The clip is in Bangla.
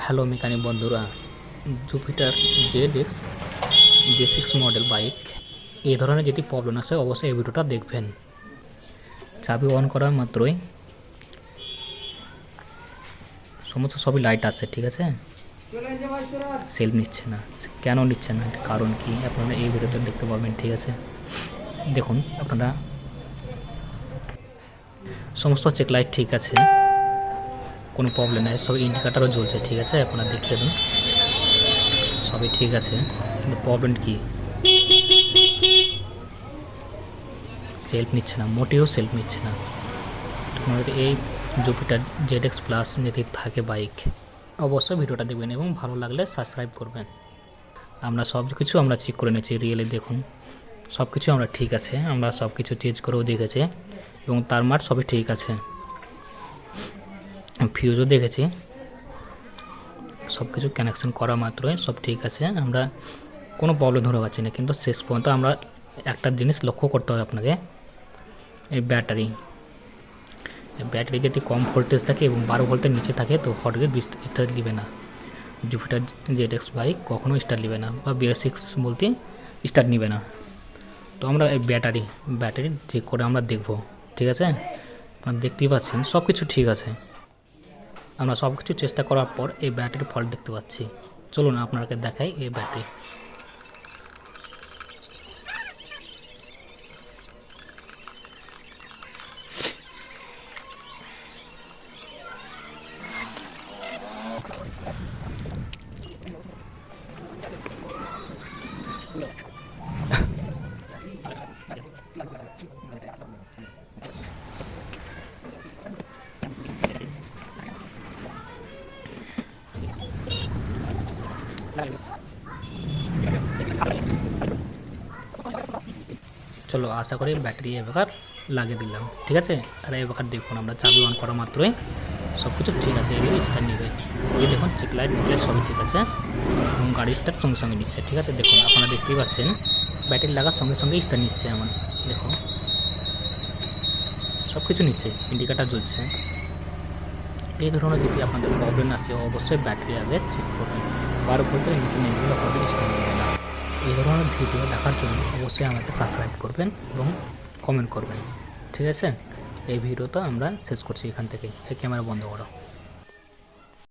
হ্যালো মেকানিক বন্ধুরা, Jupiter ZX J6 model bike এই ধরনের যদি প্রবলেম আসে অবশ্যই এই ভিডিওটা দেখবেন। চাবি অন করা মাত্রই সমস্ত সবই লাইট আছে, ঠিক আছে, সেলফ নিচ্ছে না। কেন নিচ্ছে না, কারণ কি আপনারা এই ভিডিওতে দেখতে পাবেন, ঠিক আছে। দেখুন আপনারা সমস্ত চেক লাইট ঠিক আছে, কোনো প্রবলেম নেই, সব ইন্ডিকেটারও জ্বলছে, ঠিক আছে, আপনারা দেখে দেন সবই ঠিক আছে। কিন্তু প্রবলেম কি, সেলফ নিচ্ছে না, মোটেও সেলফ নিচ্ছে না। আপনাদের এই জুপিটার ZX প্লাস যদি থাকে বাইক অবশ্যই ভিডিওটা দেখবেন এবং ভালো লাগলে সাবস্ক্রাইব করবেন। আমরা সব কিছু চেক করে নিয়েছি, রিয়েলি দেখুন সব কিছু আমরা ঠিক আছে, আমরা সব কিছু চেঞ্জ করেও দেখেছি এবং তার মার সবই ঠিক আছে, ফিউজও দেখেছি, সব কিছু কানেকশন করা মাত্রই সব ঠিক আছে, আমরা কোনো প্রবলেম ধরে পাচ্ছি না। কিন্তু শেষ পর্যন্ত আমরা একটা জিনিস লক্ষ্য করতে হবে আপনাকে, এই ব্যাটারি যদি কম ভোল্টেজ থাকে এবং 12 ভোল্টের নিচে থাকে তো হটগেট স্টার্ট দিবে না। জুপিটার ZX বাইক কখনো স্টার্ট নেবে না, বা BS6 বলতে স্টার্ট নেবে না। তো আমরা এই ব্যাটারি ঠিক করে আমরা দেখব, ঠিক আছে। আপনারা দেখতেই পাচ্ছেন সব কিছু ঠিক আছে, আমরা সব কিছু চেষ্টা করার পর এই ব্যাটারির ফল্ট দেখতে পাচ্ছি। চলুন আপনাকে দেখাই এই ব্যাটারি। চলো আশা করি ব্যাটারি এবার লাগিয়ে দিলাম, ঠিক আছে। আর এবার দেখুন আমরা চাবি অন করা মাত্রই সব কিছু ঠিক আছে, এগুলো স্টার্ট নেবে। এই দেখুন চেক লাইট সবই ঠিক আছে এবং গাড়ি স্টার্ট সঙ্গে সঙ্গে নিচ্ছে, ঠিক আছে। দেখুন আপনারা দেখতেই পাচ্ছেন ব্যাটারি লাগার সঙ্গে সঙ্গে স্টার্ট নিচ্ছে, আমার দেখুন সব কিছু নিচ্ছে, ইন্ডিকেটার জ্বলছে। এই ধরনের যদি আপনাদের প্রবলেম আসে অবশ্যই ব্যাটারি আগে চেক করবেন, 12 ভোল্টের নিচে নেমে আপনাদের স্টার্ট নেবে না। এই ধরনের ভিডিও দেখার জন্য অবশ্যই আমাকে সাবস্ক্রাইব করবেন এবং কমেন্ট করবেন, ঠিক আছে। এই ভিডিওটা আমরা শেষ করছি এখান থেকে, এই ক্যামেরা বন্ধ করো।